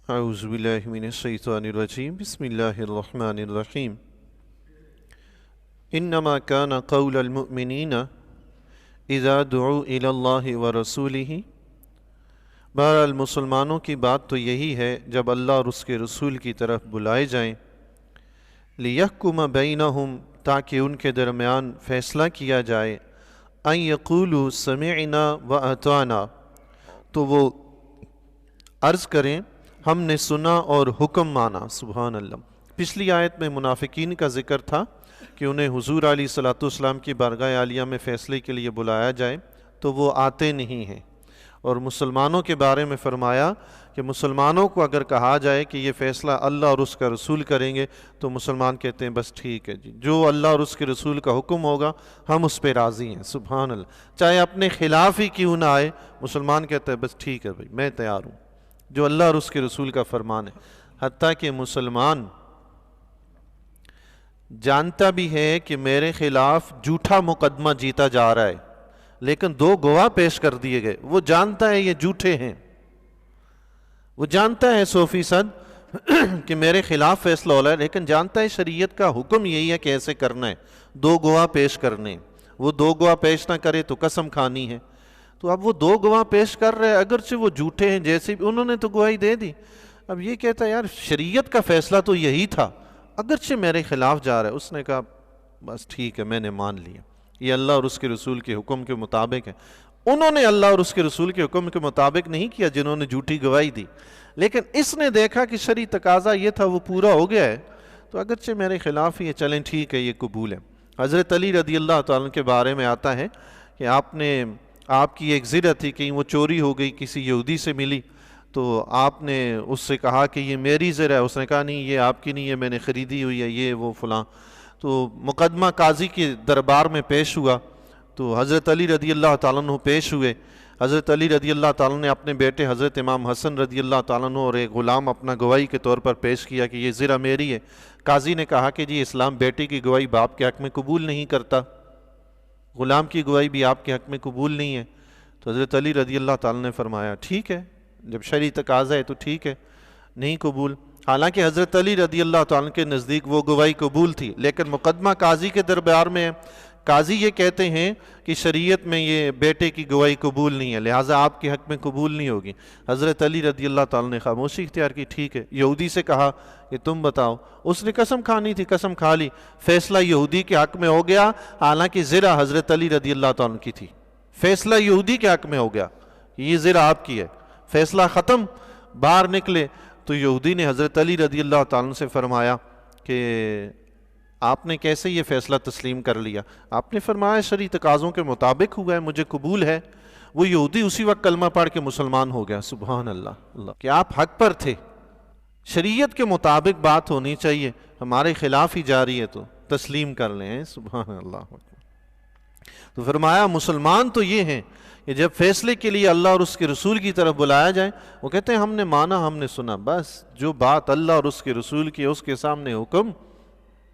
اعوذ باللہ من الشیطان الرجیم بسم اللہ الرحمن الرحیم انما کان قول المؤمنین اذا دعوا الی اللہ ورسولہ۔ بہرحال مسلمانوں کی بات تو یہی ہے جب اللہ اور اس کے رسول کی طرف بلائے جائیں، لیحکم بینہم، تاکہ ان کے درمیان فیصلہ کیا جائے، ان یقولوا سمعنا واطعنا، تو وہ عرض کریں ہم نے سنا اور حکم مانا۔ سبحان اللہ۔ پچھلی آیت میں منافقین کا ذکر تھا کہ انہیں حضور علیہ الصلوۃ والسلام کی بارگاہ عالیہ میں فیصلے کے لیے بلایا جائے تو وہ آتے نہیں ہیں، اور مسلمانوں کے بارے میں فرمایا کہ مسلمانوں کو اگر کہا جائے کہ یہ فیصلہ اللہ اور اس کا رسول کریں گے تو مسلمان کہتے ہیں بس ٹھیک ہے جی، جو اللہ اور اس کے رسول کا حکم ہوگا ہم اس پہ راضی ہیں۔ سبحان اللہ۔ چاہے اپنے خلاف ہی کیوں نہ آئے، مسلمان کہتے ہیں بس ٹھیک ہے بھائی، میں تیار ہوں، جو اللہ اور اس کے رسول کا فرمان ہے۔ حتیٰ کہ مسلمان جانتا بھی ہے کہ میرے خلاف جھوٹا مقدمہ جیتا جا رہا ہے، لیکن دو گواہ پیش کر دیے گئے، وہ جانتا ہے یہ جھوٹے ہیں، وہ جانتا ہے 100% کہ میرے خلاف فیصلہ ہو رہا ہے، لیکن جانتا ہے شریعت کا حکم یہی ہے کہ ایسے کرنا ہے، دو گواہ پیش کرنے۔ وہ دو گواہ پیش نہ کرے تو قسم کھانی ہے۔ تو اب وہ دو گواہ پیش کر رہے ہیں، اگرچہ وہ جھوٹے ہیں، جیسے بھی انہوں نے تو گواہی دے دی، اب یہ کہتا ہے یار شریعت کا فیصلہ تو یہی تھا، اگرچہ میرے خلاف جا رہا ہے۔ اس نے کہا بس ٹھیک ہے، میں نے مان لیا، یہ اللہ اور اس کے رسول کے حکم کے مطابق ہے۔ انہوں نے اللہ اور اس کے رسول کے حکم کے مطابق نہیں کیا جنہوں نے جھوٹی گواہی دی، لیکن اس نے دیکھا کہ شرعی تقاضا یہ تھا وہ پورا ہو گیا ہے، تو اگرچہ میرے خلاف ہی ہے، چلیں ٹھیک ہے، یہ قبول ہے۔ حضرت علی رضی اللہ تعالیٰ عنہ کے بارے میں آتا ہے کہ آپ کی ایک زرہ تھی، کہیں وہ چوری ہو گئی، کسی یہودی سے ملی، تو آپ نے اس سے کہا کہ یہ میری زرہ ہے، اس نے کہا نہیں یہ آپ کی نہیں ہے، میں نے خریدی ہوئی ہے، یہ وہ فلاں۔ تو مقدمہ قاضی کے دربار میں پیش ہوا، تو حضرت علی رضی اللہ تعالیٰ عنہ پیش ہوئے۔ حضرت علی رضی اللہ تعالیٰ عنہ نے اپنے بیٹے حضرت امام حسن رضی اللہ تعالیٰ عنہ اور ایک غلام اپنا گواہی کے طور پر پیش کیا کہ یہ زرہ میری ہے۔ قاضی نے کہا کہ جی اسلام بیٹے کی گواہی باپ کے حق میں قبول نہیں کرتا، غلام کی گواہی بھی آپ کے حق میں قبول نہیں ہے۔ تو حضرت علی رضی اللہ تعالیٰ نے فرمایا ٹھیک ہے، جب شرعی تقاضا ہے تو ٹھیک ہے، نہیں قبول۔ حالانکہ حضرت علی رضی اللہ تعالیٰ کے نزدیک وہ گواہی قبول تھی، لیکن مقدمہ قاضی کے دربار میں ہے، قاضی یہ کہتے ہیں کہ شریعت میں یہ بیٹے کی گواہی قبول نہیں ہے، لہٰذا آپ کے حق میں قبول نہیں ہوگی۔ حضرت علی رضی اللہ تعالیٰ نے خاموشی اختیار کی، ٹھیک ہے۔ یہودی سے کہا کہ تم بتاؤ، اس نے قسم کھانی تھی، قسم کھا لی، فیصلہ یہودی کے حق میں ہو گیا، حالانکہ زرہ حضرت علی رضی اللہ تعالیٰ کی تھی، فیصلہ یہودی کے حق میں ہو گیا، یہ زرہ آپ کی ہے، فیصلہ ختم۔ باہر نکلے تو یہودی نے حضرت علی رضی اللہ تعالیٰ سے فرمایا کہ آپ نے کیسے یہ فیصلہ تسلیم کر لیا؟ آپ نے فرمایا شرعی تقاضوں کے مطابق ہوا ہے، مجھے قبول ہے۔ وہ یہودی اسی وقت کلمہ پڑھ کے مسلمان ہو گیا۔ سبحان اللہ، کہ آپ حق پر تھے، شریعت کے مطابق بات ہونی چاہیے، ہمارے خلاف ہی جا رہی ہے تو تسلیم کر لیں۔ سبحان اللہ۔ تو فرمایا مسلمان تو یہ ہیں کہ جب فیصلے کے لیے اللہ اور اس کے رسول کی طرف بلایا جائے، وہ کہتے ہیں ہم نے مانا، ہم نے سنا، بس جو بات اللہ اور اس کے رسول کی ہے اس کے سامنے حکم،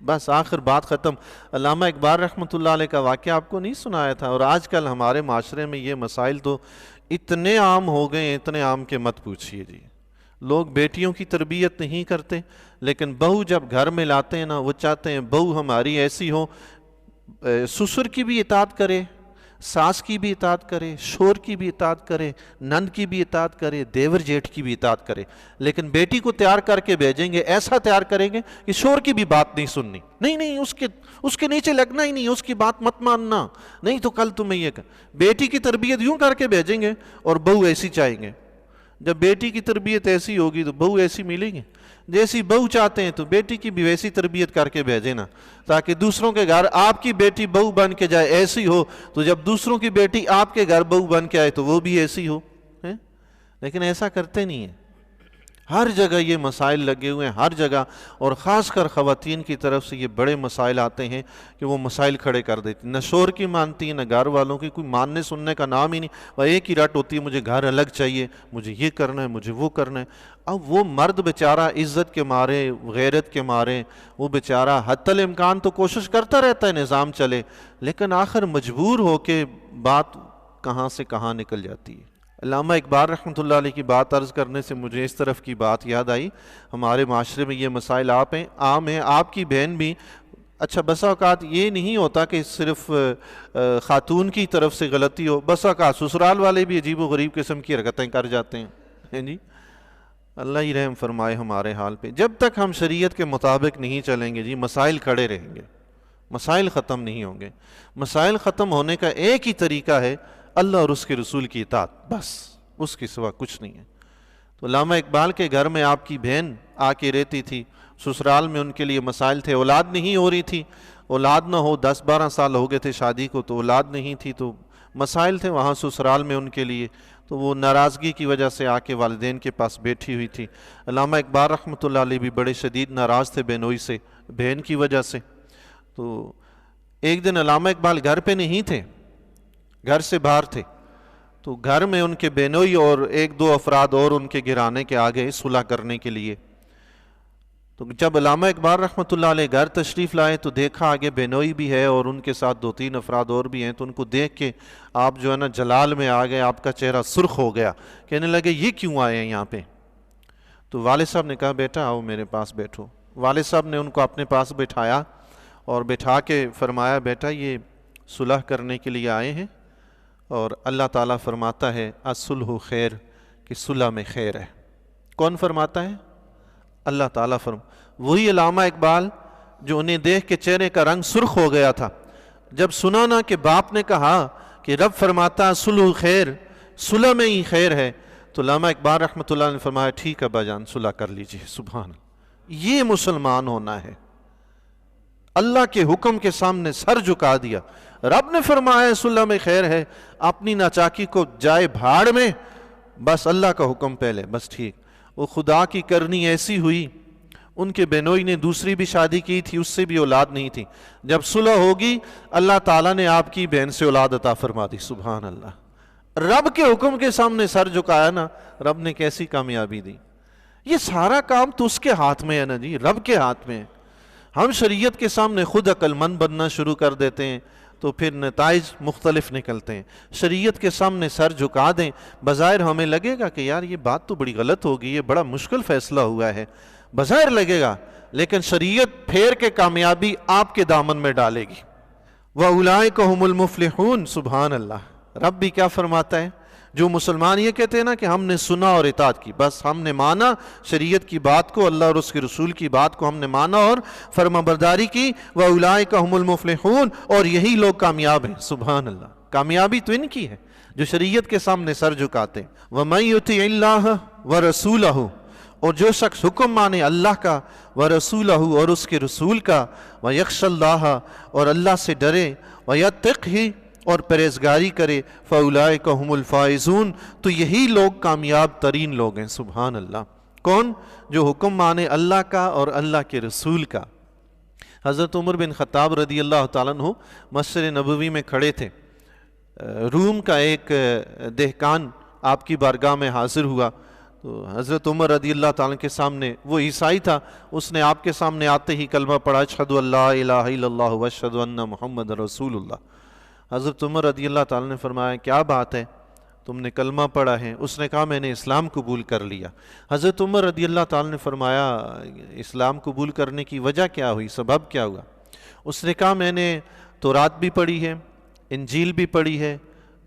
بس آخر بات ختم۔ علامہ اقبال رحمۃ اللہ علیہ کا واقعہ آپ کو نہیں سنایا تھا؟ اور آج کل ہمارے معاشرے میں یہ مسائل تو اتنے عام ہو گئے ہیں، اتنے عام کہ مت پوچھیے جی۔ لوگ بیٹیوں کی تربیت نہیں کرتے، لیکن بہو جب گھر میں لاتے ہیں نا، وہ چاہتے ہیں بہو ہماری ایسی ہو، سسر کی بھی اطاعت کرے، ساس کی بھی اطاعت کرے، شور کی بھی اطاعت کرے، نند کی بھی اطاعت کرے، دیور جیٹھ کی بھی اطاعت کرے، لیکن بیٹی کو تیار کر کے بھیجیں گے، ایسا تیار کریں گے کہ شور کی بھی بات نہیں سننی، نہیں اس کے نیچے لگنا ہی نہیں، اس کی بات مت ماننا، نہیں تو کل تمہیں یہ بیٹی کی تربیت یوں کر کے بھیجیں گے اور بہو ایسی چاہیں گے۔ جب بیٹی کی تربیت ایسی ہوگی تو بہو ایسی ملے گی، جیسی بہو چاہتے ہیں تو بیٹی کی بھی ویسی تربیت کر کے بھیجے نا، تاکہ دوسروں کے گھر آپ کی بیٹی بہو بن کے جائے ایسی ہو، تو جب دوسروں کی بیٹی آپ کے گھر بہو بن کے آئے تو وہ بھی ایسی ہو۔ لیکن ایسا کرتے نہیں ہیں، ہر جگہ یہ مسائل لگے ہوئے ہیں، ہر جگہ، اور خاص کر خواتین کی طرف سے یہ بڑے مسائل آتے ہیں کہ وہ مسائل کھڑے کر دیتی، نہ شور کی مانتی نہ گھر والوں کی، کوئی ماننے سننے کا نام ہی نہیں، وہ ایک ہی رٹ ہوتی ہے، مجھے گھر الگ چاہیے، مجھے یہ کرنا ہے، مجھے وہ کرنا ہے۔ اب وہ مرد بیچارہ عزت کے مارے، غیرت کے مارے، وہ بیچارہ حتی الامکان تو کوشش کرتا رہتا ہے نظام چلے، لیکن آخر مجبور ہو کے بات کہاں سے کہاں نکل جاتی ہے۔ علامہ اقبال رحمۃ اللہ علیہ کی بات عرض کرنے سے مجھے اس طرف کی بات یاد آئی، ہمارے معاشرے میں یہ مسائل عام ہیں، آپ کی بہن بھی، اچھا بسا اوقات یہ نہیں ہوتا کہ صرف خاتون کی طرف سے غلطی ہو، بسا اوقات سسرال والے بھی عجیب و غریب قسم کی حرکتیں کر جاتے ہیں جی، اللہ ہی رحم فرمائے ہمارے حال پہ۔ جب تک ہم شریعت کے مطابق نہیں چلیں گے جی، مسائل کھڑے رہیں گے، مسائل ختم نہیں ہوں گے۔ مسائل ختم ہونے کا ایک ہی طریقہ ہے اللہ اور اس کے رسول کی اطاعت، بس اس کے سوا کچھ نہیں ہے۔ تو علامہ اقبال کے گھر میں آپ کی بہن آ کے رہتی تھی، سسرال میں ان کے لیے مسائل تھے، اولاد نہیں ہو رہی تھی، اولاد نہ ہو، 10-12 سال ہو گئے تھے شادی کو تو اولاد نہیں تھی، تو مسائل تھے وہاں سسرال میں ان کے لیے، تو وہ ناراضگی کی وجہ سے آ کے والدین کے پاس بیٹھی ہوئی تھی۔ علامہ اقبال رحمۃ اللہ علیہ بھی بڑے شدید ناراض تھے بہنوئی سے، بہن کی وجہ سے۔ تو ایک دن علامہ اقبال گھر پہ نہیں تھے، گھر سے باہر تھے، تو گھر میں ان کے بہنوئی اور 1-2 افراد اور ان کے گھرانے کے آگے صلح کرنے کے لیے۔ تو جب علامہ اقبال رحمۃ اللہ علیہ گھر تشریف لائے تو دیکھا آگے بہنوئی بھی ہے اور ان کے ساتھ 2-3 افراد اور بھی ہیں، تو ان کو دیکھ کے آپ جو ہے نا جلال میں آ گئے، آپ کا چہرہ سرخ ہو گیا، کہنے لگے یہ کیوں آئے ہیں یہاں پہ؟ تو والد صاحب نے کہا بیٹا آؤ میرے پاس بیٹھو۔ والد صاحب نے ان کو اپنے پاس بٹھایا اور بٹھا کے فرمایا بیٹا یہ صلح کرنے کے لیے آئے ہیں، اور اللہ تعالیٰ فرماتا ہے الصلح خیر، کہ صلح میں خیر ہے۔ کون فرماتا ہے؟ اللہ تعالیٰ وہی علامہ اقبال جو انہیں دیکھ کے چہرے کا رنگ سرخ ہو گیا تھا، جب سنا نا کہ باپ نے کہا کہ رب فرماتا ہے صلح خیر، صلح میں ہی خیر ہے، تو علامہ اقبال رحمۃ اللہ نے فرمایا ٹھیک ہے باجان صلح کر لیجئے۔ سبحان اللہ، یہ مسلمان ہونا ہے، اللہ کے حکم کے سامنے سر جھکا دیا، رب نے فرمایا صلح میں خیر ہے، اپنی ناچاکی کو جائے بھاڑ میں، بس اللہ کا حکم پہلے، بس ٹھیک۔ وہ خدا کی کرنی ایسی ہوئی، ان کے بہنوئی نے دوسری بھی شادی کی تھی، اس سے بھی اولاد نہیں تھی، جب صلح ہوگی اللہ تعالیٰ نے آپ کی بہن سے اولاد عطا فرما دی۔ سبحان اللہ، رب کے حکم کے سامنے سر جھکایا نا، رب نے کیسی کامیابی دی۔ یہ سارا کام تو اس کے ہاتھ میں ہے نا جی، رب کے ہاتھ میں ہے۔ ہم شریعت کے سامنے خود عقل مند بننا شروع کر دیتے ہیں تو پھر نتائج مختلف نکلتے ہیں۔ شریعت کے سامنے سر جھکا دیں، بظاہر ہمیں لگے گا کہ یار یہ بات تو بڑی غلط ہوگی، یہ بڑا مشکل فیصلہ ہوا ہے، بظاہر لگے گا، لیکن شریعت پھیر کے کامیابی آپ کے دامن میں ڈالے گی۔ وَأُولَئِكَ هُمُ الْمُفْلِحُونَ، سبحان اللہ۔ رب بھی کیا فرماتا ہے؟ جو مسلمان یہ کہتے ہیں نا کہ ہم نے سنا اور اطاعت کی، بس ہم نے مانا شریعت کی بات کو، اللہ اور اس کے رسول کی بات کو ہم نے مانا اور فرما برداری کی، وَأُولَئِكَ هُمُ الْمُفْلِحُونَ، اور یہی لوگ کامیاب ہیں۔ سبحان اللہ، کامیابی تو ان کی ہے جو شریعت کے سامنے سر جھکاتے ہیں۔ وَمَن يُطِعِ اللَّهَ وَرَسُولَهُ، اور جو شخص حکم مانے اللہ کا، وَرَسُولَهُ، اور اس کے رسول کا، وَيَخْشَ اللَّهَ، اور اللہ سے ڈرے، وَيَتَّقْهِ، اور پرہیزگاری کرے، فَأُولَئِكَ هُمُ الْفَائِزُونَ، تو یہی لوگ کامیاب ترین لوگ ہیں۔ سبحان اللہ، کون؟ جو حکم مانے اللہ کا اور اللہ کے رسول کا۔ حضرت عمر بن خطاب رضی اللہ تعالیٰ عنہ مسجد نبوی میں کھڑے تھے، روم کا ایک دہقان آپ کی بارگاہ میں حاضر ہوا، تو حضرت عمر رضی اللہ تعالیٰ کے سامنے، وہ عیسائی تھا، اس نے آپ کے سامنے آتے ہی کلمہ پڑھا، اشہدو ان لا الہ الا اللہ واشہدو ان محمد رسول اللہ۔ حضرت عمر رضی اللہ تعالیٰ نے فرمایا کیا بات ہے، تم نے کلمہ پڑھا ہے؟ اس نے کہا میں نے اسلام قبول کر لیا۔ حضرت عمر رضی اللہ تعالیٰ نے فرمایا اسلام قبول کرنے کی وجہ کیا ہوئی، سبب کیا ہوا؟ اس نے کہا میں نے تورات بھی پڑھی ہے، انجیل بھی پڑھی ہے،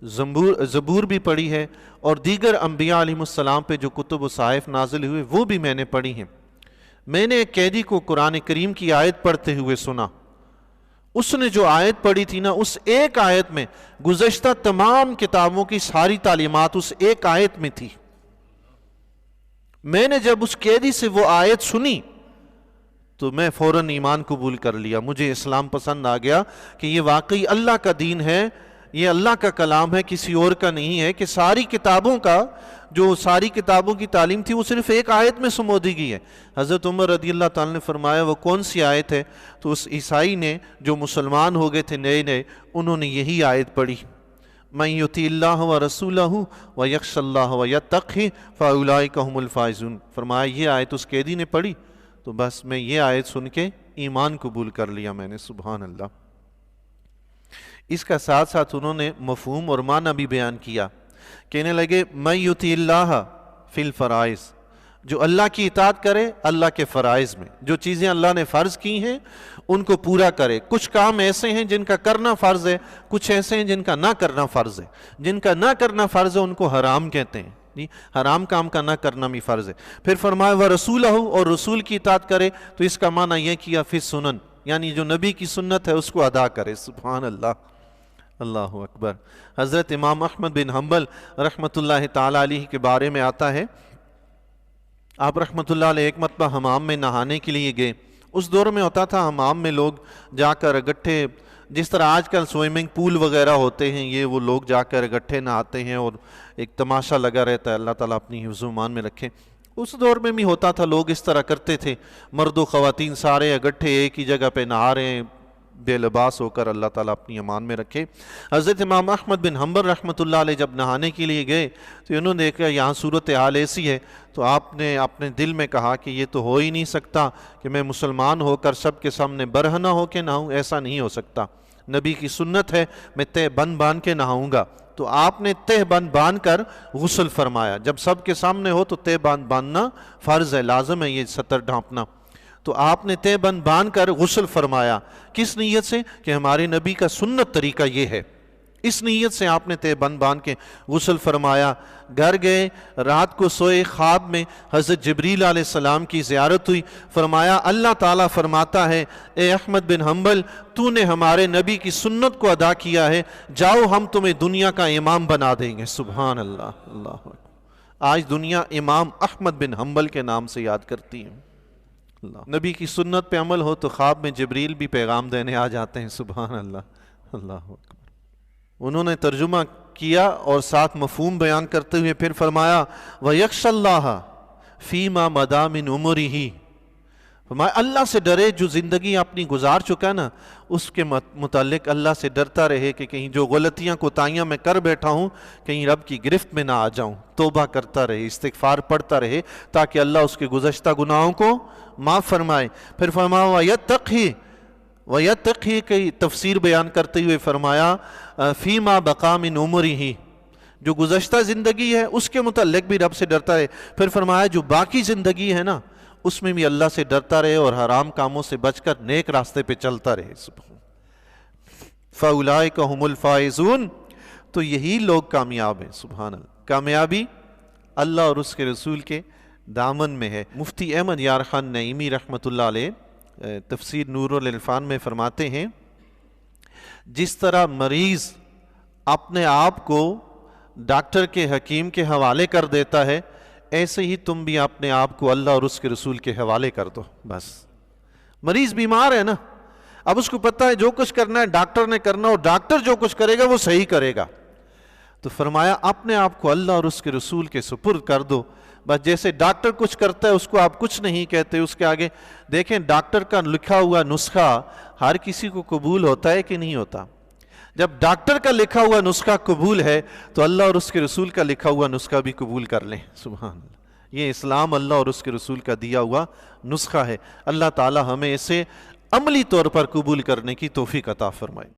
زبور بھی پڑھی ہے، اور دیگر انبیاء علیہ السلام پہ جو کتب و صحائف نازل ہوئے وہ بھی میں نے پڑھی ہیں۔ میں نے ایک قیدی کو قرآن کریم کی آیت پڑھتے ہوئے سنا، اس نے جو آیت پڑھی تھی نا، اس ایک آیت میں گزشتہ تمام کتابوں کی ساری تعلیمات اس ایک آیت میں تھی۔ میں نے جب اس قیدی سے وہ آیت سنی تو میں فوراً ایمان قبول کر لیا، مجھے اسلام پسند آ گیا کہ یہ واقعی اللہ کا دین ہے، یہ اللہ کا کلام ہے، کسی اور کا نہیں ہے، کہ ساری کتابوں کا جو ساری کتابوں کی تعلیم تھی وہ صرف ایک آیت میں سمو دی گئی ہے۔ حضرت عمر رضی اللہ تعالیٰ نے فرمایا وہ کون سی آیت ہے؟ تو اس عیسائی نے جو مسلمان ہو گئے تھے نئے نئے، انہوں نے یہی آیت پڑھی، مَن یُطِعِ اللَّهَ وَرَسُولَهُ وَيَخْشَ اللَّهَ وَيَتَّقْهِ فَأُولَئِكَ هُمُ الْفَائِزُونَ۔ فرمایا یہ آیت اس قیدی نے پڑھی تو بس میں یہ آیت سن کے ایمان قبول کر لیا میں نے۔ سبحان اللہ۔ اس کا ساتھ ساتھ انہوں نے مفہوم اور معنی بھی بیان کیا۔ کہنے لگے من یطیع اللہ فی الفرائض، جو اللہ کی اطاعت کرے اللہ کے فرائض میں، جو چیزیں اللہ نے فرض کی ہیں ان کو پورا کرے۔ کچھ کام ایسے ہیں جن کا کرنا فرض ہے، کچھ ایسے ہیں جن کا نہ کرنا فرض ہے۔ جن کا نہ کرنا فرض ہے ان کو حرام کہتے ہیں، حرام کام کا نہ کرنا بھی فرض ہے۔ پھر فرمایا وَرَسُولَهُ، اور رسول کی اطاعت کرے، تو اس کا معنی یہ کیا فی السنن، یعنی جو نبی کی سنت ہے اس کو ادا کرے۔ سبحان اللہ، اللہ اکبر۔ حضرت امام احمد بن حنبل رحمۃ اللہ تعالی علیہ کے بارے میں آتا ہے، آپ رحمۃ اللہ علیہ ایک مرتبہ حمام میں نہانے کے لیے گئے۔ اس دور میں ہوتا تھا حمام میں لوگ جا کر اگٹھے، جس طرح آج کل سوئمنگ پول وغیرہ ہوتے ہیں، یہ وہ لوگ جا کر اگٹھے نہاتے ہیں اور ایک تماشا لگا رہتا ہے، اللہ تعالیٰ اپنی حفظ و امان میں رکھے۔ اس دور میں بھی ہوتا تھا، لوگ اس طرح کرتے تھے، مرد و خواتین سارے اگٹھے ایک ہی جگہ پہ نہا رہے ہیں بے لباس ہو کر، اللہ تعالیٰ اپنی امان میں رکھے۔ حضرت امام احمد بن حنبل رحمۃ اللہ علیہ جب نہانے کے لیے گئے تو انہوں نے دیکھا یہاں صورتحال ایسی ہے، تو آپ نے اپنے دل میں کہا کہ یہ تو ہو ہی نہیں سکتا کہ میں مسلمان ہو کر سب کے سامنے برہنہ ہو کے نہاؤں، ایسا نہیں ہو سکتا، نبی کی سنت ہے میں تہ بند باندھ کے نہاؤں گا۔ تو آپ نے تہ بند باندھ کر غسل فرمایا۔ جب سب کے سامنے ہو تو تہ بند باندھنا فرض ہے، لازم ہے یہ سطر ڈھانپنا۔ تو آپ نے تہ بند باندھ کر غسل فرمایا، کس نیت سے کہ ہمارے نبی کا سنت طریقہ یہ ہے، اس نیت سے آپ نے تہ بند باندھ کے غسل فرمایا۔ گھر گئے، رات کو سوئے، خواب میں حضرت جبریل علیہ السلام کی زیارت ہوئی، فرمایا اللہ تعالیٰ فرماتا ہے اے احمد بن حنبل تو نے ہمارے نبی کی سنت کو ادا کیا ہے، جاؤ ہم تمہیں دنیا کا امام بنا دیں گے۔ سبحان اللہ، اللہ اکبر۔ آج دنیا امام احمد بن حنبل کے نام سے یاد کرتی ہے۔ اللہ، نبی کی سنت پہ عمل ہو تو خواب میں جبریل بھی پیغام دینے آ جاتے ہیں۔ سبحان اللہ، اللہ اکبر۔ انہوں نے ترجمہ کیا اور ساتھ مفہوم بیان کرتے ہوئے پھر فرمایا وَيَخْشَ اللَّهَ فِي مَا مَضَىٰ مِنْ عُمُرِهِ، فرمایا اللہ سے ڈرے جو زندگی اپنی گزار چکا نا، اس کے متعلق اللہ سے ڈرتا رہے کہ کہیں جو غلطیاں کوتاہیاں میں کر بیٹھا ہوں کہیں رب کی گرفت میں نہ آ جاؤں، توبہ کرتا رہے، استغفار پڑھتا رہے تاکہ اللہ اس کے گزشتہ گناہوں کو معاف فرمائے۔ پھر فرمایا وَيَتَّقِي کی تفسیر بیان کرتے ہوئے فرمایا فِي مَا بَقَىٰ مِنْ عُمُرِهِ، جو گزشتہ زندگی ہے اس کے متعلق بھی رب سے ڈرتا رہے۔ پھر فرمایا جو باقی زندگی ہے نا اس میں بھی اللہ سے ڈرتا رہے اور حرام کاموں سے بچ کر نیک راستے پہ چلتا رہے۔ فَأُولَٰئِكَ هُمُ الْفَائِزُونَ، تو یہی لوگ کامیاب ہیں۔ سبحان اللہ، کامیابی اللہ اور اس کے رسول کے دامن میں ہے۔ مفتی احمد یار خان نعیمی رحمۃ اللہ علیہ تفسیر نور العرفان میں فرماتے ہیں جس طرح مریض اپنے آپ کو ڈاکٹر کے حکیم کے حوالے کر دیتا ہے، ایسے ہی تم بھی اپنے آپ کو اللہ اور اس کے رسول کے حوالے کر دو۔ بس مریض بیمار ہے نا، اب اس کو پتہ ہے جو کچھ کرنا ہے ڈاکٹر نے کرنا، اور ڈاکٹر جو کچھ کرے گا وہ صحیح کرے گا، تو فرمایا اپنے آپ کو اللہ اور اس کے رسول کے سپرد کر دو۔ بس جیسے ڈاکٹر کچھ کرتا ہے اس کو آپ کچھ نہیں کہتے، اس کے آگے دیکھیں ڈاکٹر کا لکھا ہوا نسخہ ہر کسی کو قبول ہوتا ہے کہ نہیں ہوتا؟ جب ڈاکٹر کا لکھا ہوا نسخہ قبول ہے تو اللہ اور اس کے رسول کا لکھا ہوا نسخہ بھی قبول کر لیں۔ سبحان اللہ، یہ اسلام اللہ اور اس کے رسول کا دیا ہوا نسخہ ہے۔ اللہ تعالی ہمیں اسے عملی طور پر قبول کرنے کی توفیق عطا فرمائے۔